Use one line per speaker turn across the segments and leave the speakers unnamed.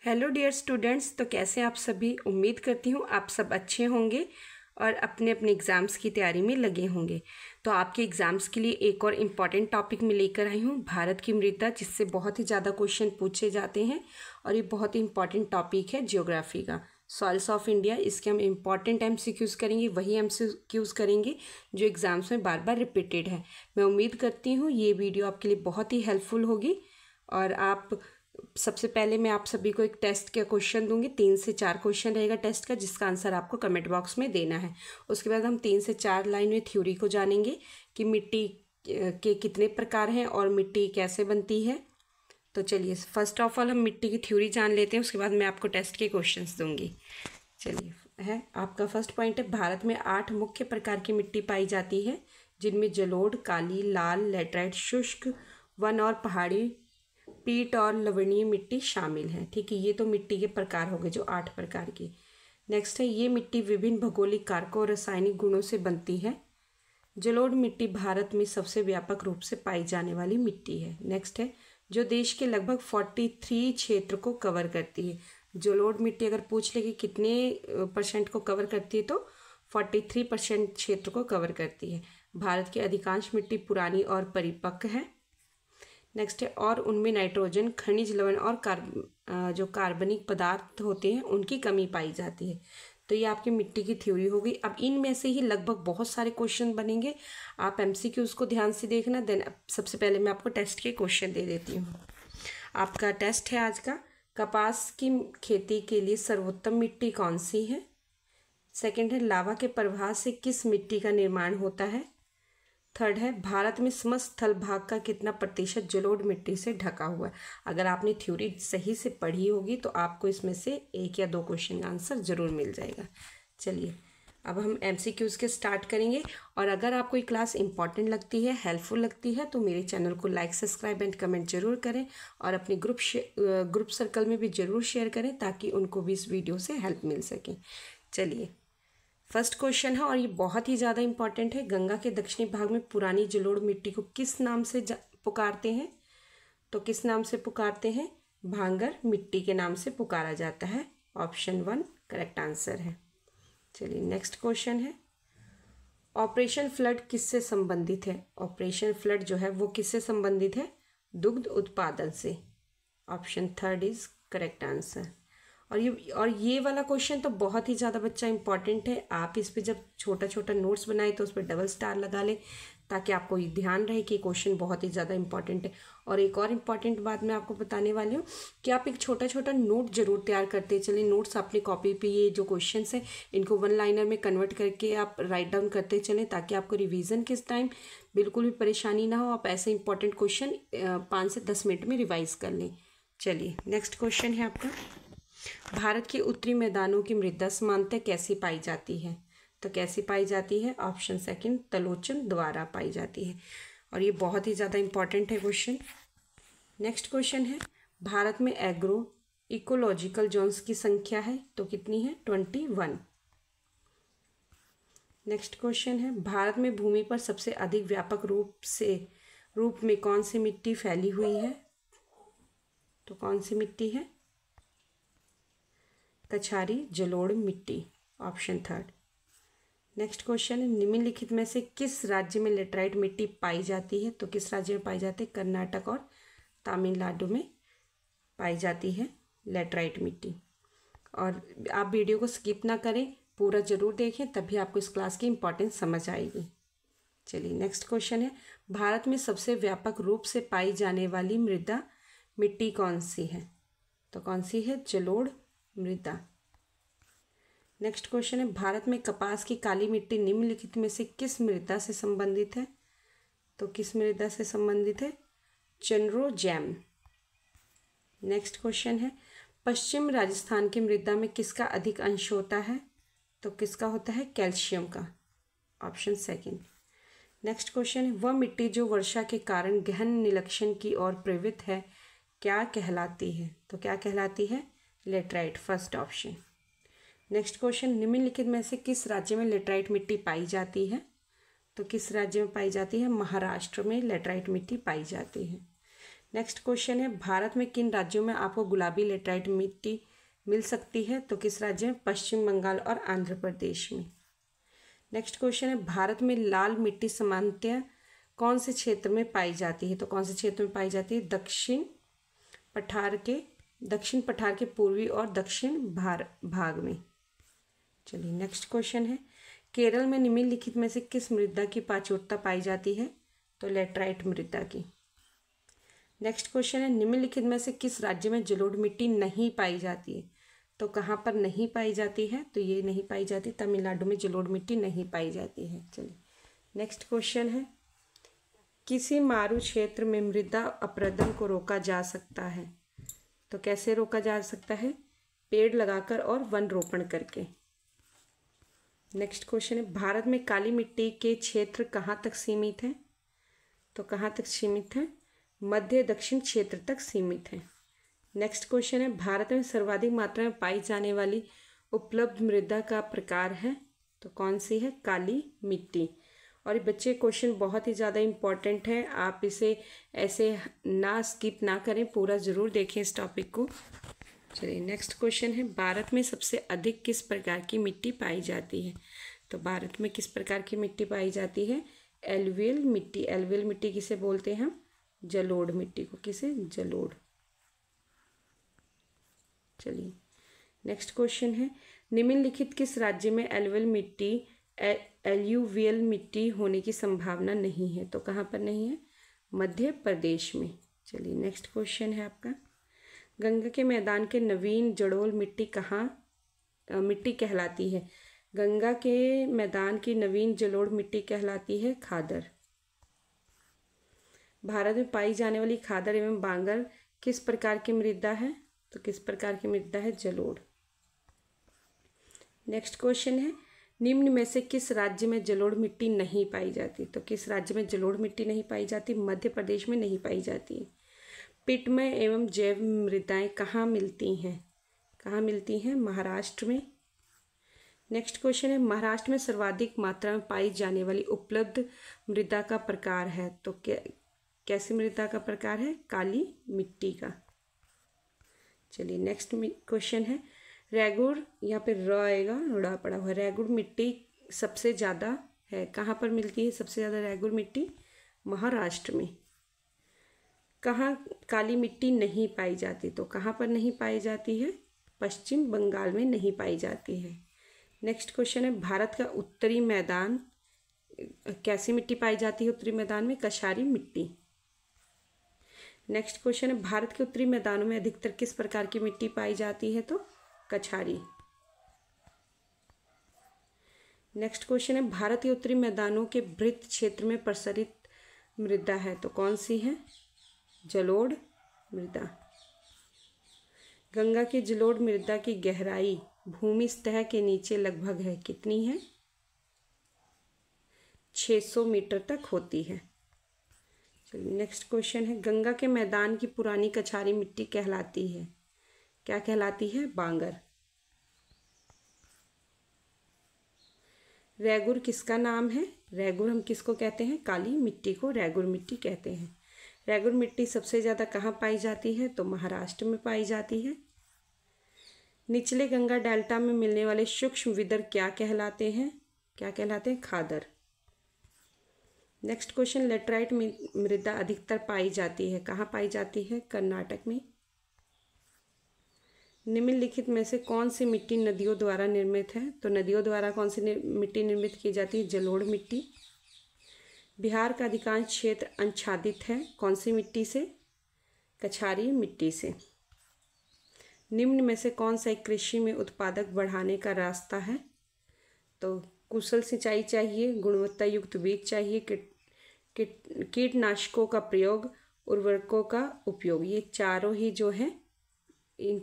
Hello dear students. तो कैसे आप सभी? उम्मीद करती हूँ आप सब अच्छे होंगे और अपने अपने एग्ज़ाम्स की तैयारी में लगे होंगे। तो आपके एग्ज़ाम्स के लिए एक और इम्पॉर्टेंट टॉपिक मैं लेकर आई हूँ, भारत की मृदा, जिससे बहुत ही ज़्यादा क्वेश्चन पूछे जाते हैं और ये बहुत ही इंपॉर्टेंट टॉपिक है ज्योग्राफी का, सॉइल्स ऑफ इंडिया। इसके हम इम्पॉर्टेंट MCQs करेंगे, वही MCQs करेंगे जो एग्ज़ाम्स में बार बार रिपीटेड है। मैं उम्मीद करती हूँ ये वीडियो आपके लिए बहुत ही हेल्पफुल होगी। और आप सबसे पहले मैं आप सभी को एक टेस्ट का क्वेश्चन दूंगी, 3 से 4 क्वेश्चन रहेगा टेस्ट का, जिसका आंसर आपको कमेंट बॉक्स में देना है। उसके बाद हम 3 से 4 लाइन में थ्योरी को जानेंगे कि मिट्टी के कितने प्रकार हैं और मिट्टी कैसे बनती है। तो चलिए फर्स्ट ऑफ ऑल हम मिट्टी की थ्योरी जान लेते हैं, उसके बाद मैं आपको टेस्ट के क्वेश्चंस दूंगी। चलिए, है आपका फर्स्ट पॉइंट है, भारत में 8 मुख्य प्रकार की मिट्टी पाई जाती है, जिनमें जलोढ़, काली, लाल, लेटराइट, शुष्क, वन और पहाड़ी, पीट और लवणीय मिट्टी शामिल है। ठीक है, ये तो मिट्टी के प्रकार हो गए जो 8 प्रकार की। नेक्स्ट है, ये मिट्टी विभिन्न भौगोलिक कारकों और रासायनिक गुणों से बनती है। जलोढ़ मिट्टी भारत में सबसे व्यापक रूप से पाई जाने वाली मिट्टी है। नेक्स्ट है, जो देश के लगभग 43 क्षेत्र को कवर करती है। जलोढ़ मिट्टी अगर पूछ ले कि कितने % को कवर करती है, तो 43% क्षेत्र को कवर करती है। भारत की अधिकांश मिट्टी पुरानी और परिपक्व है। नेक्स्ट है, और उनमें नाइट्रोजन, खनिज लवण और जो कार्बनिक पदार्थ होते हैं उनकी कमी पाई जाती है। तो ये आपकी मिट्टी की थ्योरी हो गई। अब इनमें से ही लगभग बहुत सारे क्वेश्चन बनेंगे, आप MCQs को ध्यान से देखना। देन सबसे पहले मैं आपको टेस्ट के क्वेश्चन दे देती हूँ। आपका टेस्ट है आज का, कपास की खेती के लिए सर्वोत्तम मिट्टी कौन सी है। सेकेंड है, लावा के प्रवाह से किस मिट्टी का निर्माण होता है। थर्ड है, भारत में समस्त स्थल भाग का कितना % जलोढ़ मिट्टी से ढका हुआ है। अगर आपने थ्योरी सही से पढ़ी होगी तो आपको इसमें से 1 या 2 क्वेश्चन का आंसर जरूर मिल जाएगा। चलिए अब हम MCQs के स्टार्ट करेंगे। और अगर आपको ये क्लास इंपॉर्टेंट लगती है, हेल्पफुल लगती है, तो मेरे चैनल को लाइक, सब्सक्राइब एंड कमेंट जरूर करें और अपने ग्रुप सर्कल में भी ज़रूर शेयर करें, ताकि उनको भी इस वीडियो से हेल्प मिल सके। चलिए फर्स्ट क्वेश्चन है और ये बहुत ही ज़्यादा इंपॉर्टेंट है। गंगा के दक्षिणी भाग में पुरानी जलोढ़ मिट्टी को किस नाम से पुकारते हैं। तो किस नाम से पुकारते हैं? भांगर मिट्टी के नाम से पुकारा जाता है। ऑप्शन 1 करेक्ट आंसर है। चलिए नेक्स्ट क्वेश्चन है, ऑपरेशन फ्लड किससे संबंधित है। ऑपरेशन फ्लड जो है वो किससे संबंधित है? दुग्ध उत्पादन से। Option 3 is correct answer. और ये वाला क्वेश्चन तो बहुत ही ज़्यादा बच्चा इंपॉर्टेंट है। आप इस पे जब छोटा छोटा नोट्स बनाए तो उस पर डबल स्टार लगा लें, ताकि आपको ये ध्यान रहे कि क्वेश्चन बहुत ही ज़्यादा इंपॉर्टेंट है। और एक और इम्पॉर्टेंट बात मैं आपको बताने वाली हूँ कि आप एक छोटा छोटा नोट जरूर तैयार करते चलें। नोट्स अपनी कॉपी पे ये जो क्वेश्चन है इनको 1 लाइनर में कन्वर्ट करके आप राइट डाउन करते चलें, ताकि आपको रिविज़न के टाइम बिल्कुल भी परेशानी ना हो। आप ऐसे इंपॉर्टेंट क्वेश्चन 5 से 10 मिनट में रिवाइज कर लें। चलिए नेक्स्ट क्वेश्चन है आपका, भारत के उत्तरी मैदानों की मृदा सामान्यतः कैसी पाई जाती है। तो कैसी पाई जाती है? ऑप्शन 2 तलोचन द्वारा पाई जाती है। और ये बहुत ही ज़्यादा इंपॉर्टेंट है क्वेश्चन। नेक्स्ट क्वेश्चन है, भारत में एग्रो इकोलॉजिकल जोन्स की संख्या है तो कितनी है? 21। नेक्स्ट क्वेश्चन है, भारत में भूमि पर सबसे अधिक व्यापक रूप में कौन सी मिट्टी फैली हुई है। तो कौन सी मिट्टी है? कछारी जलोढ़ मिट्टी। ऑप्शन 3। नेक्स्ट क्वेश्चन है, निम्नलिखित में से किस राज्य में लेटराइट मिट्टी पाई जाती है। तो किस राज्य में पाई जाती है? कर्नाटक और तमिलनाडु में पाई जाती है लेटराइट मिट्टी। और आप वीडियो को स्किप ना करें, पूरा जरूर देखें, तभी आपको इस क्लास की इंपॉर्टेंस समझ आएगी। चलिए नेक्स्ट क्वेश्चन है, भारत में सबसे व्यापक रूप से पाई जाने वाली मृदा मिट्टी कौन सी है। तो कौन सी है? जलोढ़ मृदा। नेक्स्ट क्वेश्चन है, भारत में कपास की काली मिट्टी निम्नलिखित में से किस मृदा से संबंधित है। तो किस मृदा से संबंधित है? चंद्रोजैम। नेक्स्ट क्वेश्चन है, पश्चिम राजस्थान की मृदा में किसका अधिक अंश होता है। तो किसका होता है? कैल्शियम का। ऑप्शन 2। नेक्स्ट क्वेश्चन है, वह मिट्टी जो वर्षा के कारण गहन निलक्षण की ओर प्रवृत्त है क्या कहलाती है। तो क्या कहलाती है? Laterite. First option. Next question, निम्नलिखित में से किस राज्य में लेटराइट मिट्टी पाई जाती है। तो किस राज्य में पाई जाती है? महाराष्ट्र में लेटराइट मिट्टी पाई जाती है। नेक्स्ट क्वेश्चन है, भारत में किन राज्यों में आपको गुलाबी लेटराइट मिट्टी मिल सकती है? तो किस राज्य में? पश्चिम बंगाल और आंध्र प्रदेश में। नेक्स्ट क्वेश्चन है, भारत में लाल मिट्टी सामान्यतः कौन से क्षेत्र में पाई जाती है? तो कौन से क्षेत्र में पाई जाती है? दक्षिण पठार के पूर्वी और दक्षिण भाग में। चलिए नेक्स्ट क्वेश्चन है, केरल में निम्नलिखित में से किस मृदा की प्राचुर्यता पाई जाती है? तो लेटराइट मृदा की। नेक्स्ट क्वेश्चन है, निम्नलिखित में से किस राज्य में जलोढ़ मिट्टी नहीं पाई जाती है? तो कहाँ पर नहीं पाई जाती है? तो ये नहीं पाई जाती, तमिलनाडु में जलोढ़ मिट्टी नहीं पाई जाती है। चलिए नेक्स्ट क्वेश्चन है, किसी मारू क्षेत्र में मृदा अपरदन को रोका जा सकता है? तो कैसे रोका जा सकता है? पेड़ लगाकर और वन रोपण करके। नेक्स्ट क्वेश्चन है, भारत में काली मिट्टी के क्षेत्र कहाँ तक सीमित है? तो कहाँ तक सीमित है? मध्य दक्षिण क्षेत्र तक सीमित है। नेक्स्ट क्वेश्चन है, भारत में सर्वाधिक मात्रा में पाई जाने वाली उपलब्ध मृदा का प्रकार है? तो कौन सी है? काली मिट्टी। और ये बच्चे क्वेश्चन बहुत ही ज़्यादा इम्पॉर्टेंट है, आप इसे ऐसे ना स्किप ना करें, पूरा ज़रूर देखें इस टॉपिक को। चलिए नेक्स्ट क्वेश्चन है, भारत में सबसे अधिक किस प्रकार की मिट्टी पाई जाती है? तो भारत में किस प्रकार की मिट्टी पाई जाती है? एलुवियल मिट्टी। एलुवियल मिट्टी किसे बोलते हैं हम? जलोढ़ मिट्टी को। किसे? जलोढ़। चलिए नेक्स्ट क्वेश्चन है, निम्नलिखित किस राज्य में एल्यूवियल मिट्टी होने की संभावना नहीं है? तो कहाँ पर नहीं है? मध्य प्रदेश में। चलिए नेक्स्ट क्वेश्चन है आपका, गंगा के मैदान के नवीन जलोढ़ मिट्टी कहलाती है? गंगा के मैदान की नवीन जलोढ़ मिट्टी कहलाती है खादर। भारत में पाई जाने वाली खादर एवं बांगर किस प्रकार की मृदा है? तो किस प्रकार की मृदा है? जलोढ़। नेक्स्ट क्वेश्चन है, निम्न में से किस राज्य में जलोढ़ मिट्टी नहीं पाई जाती? तो किस राज्य में जलोढ़ मिट्टी नहीं पाई जाती? मध्य प्रदेश में नहीं पाई जाती है। पिटमय एवं जैव मृदाएं कहाँ मिलती हैं? कहाँ मिलती हैं? महाराष्ट्र में। नेक्स्ट क्वेश्चन है, महाराष्ट्र में सर्वाधिक मात्रा में पाई जाने वाली उपलब्ध मृदा का प्रकार है? तो कैसी मृदा का प्रकार है? काली मिट्टी का। चलिए नेक्स्ट क्वेश्चन है, रेगुड़, यहाँ पे र आएगा, रुड़ा पड़ा हुआ, रेगुड़ मिट्टी सबसे ज़्यादा है, कहाँ पर मिलती है सबसे ज़्यादा रेगुड़ मिट्टी? महाराष्ट्र में। कहाँ काली मिट्टी नहीं पाई जाती? तो कहाँ पर नहीं पाई जाती है? पश्चिम बंगाल में नहीं पाई जाती है। नेक्स्ट क्वेश्चन है, भारत का उत्तरी मैदान कैसी मिट्टी पाई जाती है? उत्तरी मैदान में कछारी मिट्टी। नेक्स्ट क्वेश्चन है, भारत के उत्तरी मैदानों में अधिकतर किस प्रकार की मिट्टी पाई जाती है? तो कछारी। नेक्स्ट क्वेश्चन है, भारत के उत्तरी मैदानों के वृत्त क्षेत्र में प्रसरित मृदा है? तो कौन सी है? जलोढ़ मृदा। गंगा की जलोढ़ मृदा की गहराई भूमि सतह के नीचे लगभग है, कितनी है? 600 मीटर तक होती है। चलिए नेक्स्ट क्वेश्चन है, गंगा के मैदान की पुरानी कछारी मिट्टी कहलाती है? क्या कहलाती है? बांगर। रेगुड़ किसका नाम है? रेगुड़ हम किसको कहते हैं? काली मिट्टी को रेगुड़ मिट्टी कहते हैं। रेगुड़ मिट्टी सबसे ज़्यादा कहाँ पाई जाती है? तो महाराष्ट्र में पाई जाती है। निचले गंगा डेल्टा में मिलने वाले सूक्ष्म विदर क्या कहलाते हैं? क्या कहलाते हैं? खादर। नेक्स्ट क्वेश्चन, लेटराइट मृदा अधिकतर पाई जाती है, कहाँ पाई जाती है? कर्नाटक में। निम्नलिखित में से कौन सी मिट्टी नदियों द्वारा निर्मित है? तो नदियों द्वारा कौन सी मिट्टी निर्मित की जाती है? जलोढ़ मिट्टी। बिहार का अधिकांश क्षेत्र आच्छादित है, कौन सी मिट्टी से? कछारी मिट्टी से। निम्न में से कौन सा एक कृषि में उत्पादक बढ़ाने का रास्ता है? तो कुशल सिंचाई चाहिए, गुणवत्ता युक्त बीज चाहिए, कीटनाशकों का प्रयोग, उर्वरकों का उपयोग, ये चारों ही जो है इन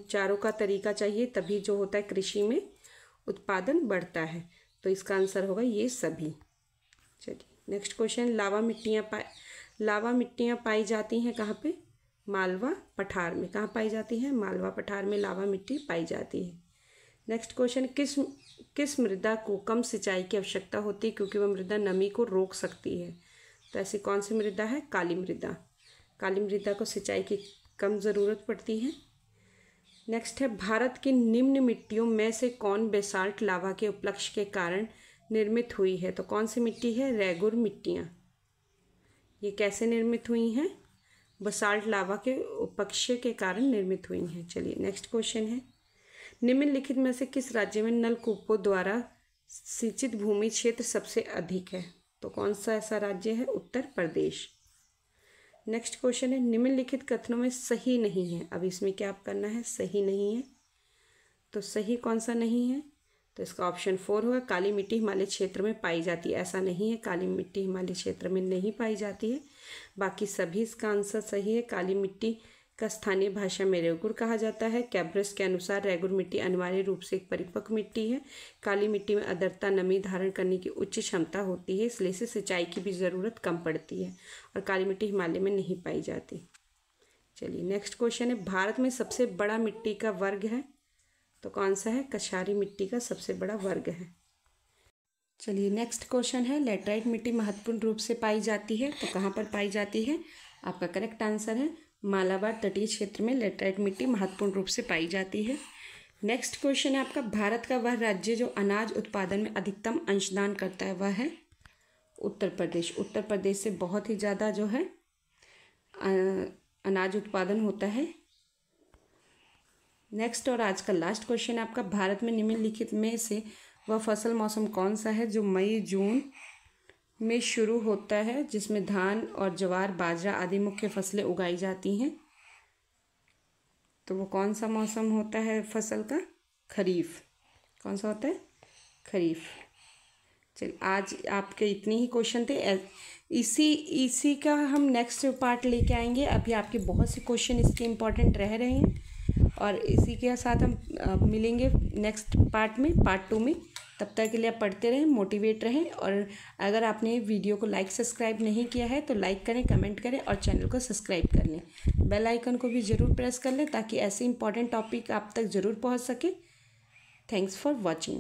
चारों का तरीका चाहिए, तभी जो होता है कृषि में उत्पादन बढ़ता है। तो इसका आंसर होगा ये सभी। चलिए नेक्स्ट क्वेश्चन, लावा मिट्टियाँ पाई जाती हैं कहाँ पे? मालवा पठार में। कहाँ पाई जाती है? मालवा पठार में लावा मिट्टी पाई जाती है। नेक्स्ट क्वेश्चन, किस मृदा को कम सिंचाई की आवश्यकता होती है क्योंकि वह मृदा नमी को रोक सकती है? तो ऐसी कौन सी मृदा है? काली मृदा। काली मृदा को सिंचाई की कम ज़रूरत पड़ती है। नेक्स्ट है, भारत की निम्न मिट्टियों में से कौन बेसाल्ट लावा के उपलक्ष के कारण निर्मित हुई है? तो कौन सी मिट्टी है? रेगुर मिट्टियाँ। ये कैसे निर्मित हुई हैं? बसाल्ट लावा के उपक्षय के कारण निर्मित हुई हैं। चलिए नेक्स्ट क्वेश्चन है, निम्नलिखित में से किस राज्य में नलकूपों द्वारा सिंचित भूमि क्षेत्र सबसे अधिक है? तो कौन सा ऐसा राज्य है? उत्तर प्रदेश। नेक्स्ट क्वेश्चन है, निम्नलिखित कथनों में सही नहीं है। अब इसमें क्या आप करना है? सही नहीं है। तो सही कौन सा नहीं है? तो इसका ऑप्शन 4 होगा, काली मिट्टी हिमालय क्षेत्र में पाई जाती है। ऐसा नहीं है, काली मिट्टी हिमालय क्षेत्र में नहीं पाई जाती है। बाकी सभी इसका आंसर सही है। काली मिट्टी का स्थानीय भाषा में रेगुर कहा जाता है। कैब्रस के अनुसार रेगुर मिट्टी अनिवार्य रूप से एक परिपक्व मिट्टी है। काली मिट्टी में आर्द्रता, नमी धारण करने की उच्च क्षमता होती है, इसलिए इसे सिंचाई की भी ज़रूरत कम पड़ती है और काली मिट्टी हिमालय में नहीं पाई जाती। चलिए नेक्स्ट क्वेश्चन है, भारत में सबसे बड़ा मिट्टी का वर्ग है? तो कौन सा है? कछारी मिट्टी का सबसे बड़ा वर्ग है। चलिए नेक्स्ट क्वेश्चन है, लेटराइट मिट्टी महत्वपूर्ण रूप से पाई जाती है। तो कहाँ पर पाई जाती है? आपका करेक्ट आंसर है मालाबार तटीय क्षेत्र में लेटराइट मिट्टी महत्वपूर्ण रूप से पाई जाती है। नेक्स्ट क्वेश्चन है आपका, भारत का वह राज्य जो अनाज उत्पादन में अधिकतम अंशदान करता है, वह है उत्तर प्रदेश। उत्तर प्रदेश से बहुत ही ज़्यादा जो है अनाज उत्पादन होता है। नेक्स्ट और आज का लास्ट क्वेश्चन है आपका, भारत में निम्नलिखित में से वह फसल मौसम कौन सा है जो मई जून में शुरू होता है, जिसमें धान और ज्वार, बाजरा आदि मुख्य फसलें उगाई जाती हैं? तो वो कौन सा मौसम होता है फसल का? खरीफ। कौन सा होता है? खरीफ। चलिए आज आपके इतने ही क्वेश्चन थे। इसी का हम नेक्स्ट पार्ट लेके आएंगे। अभी आपके बहुत से क्वेश्चन इसके इम्पोर्टेंट रह रहे हैं और इसी के साथ हम मिलेंगे नेक्स्ट पार्ट में, पार्ट 2 में। तब तक के लिए आप पढ़ते रहें, मोटिवेट रहें और अगर आपने वीडियो को लाइक सब्सक्राइब नहीं किया है तो लाइक करें, कमेंट करें और चैनल को सब्सक्राइब कर लें। बेल आइकन को भी ज़रूर प्रेस कर लें ताकि ऐसे इंपॉर्टेंट टॉपिक आप तक ज़रूर पहुंच सके। Thanks for watching me.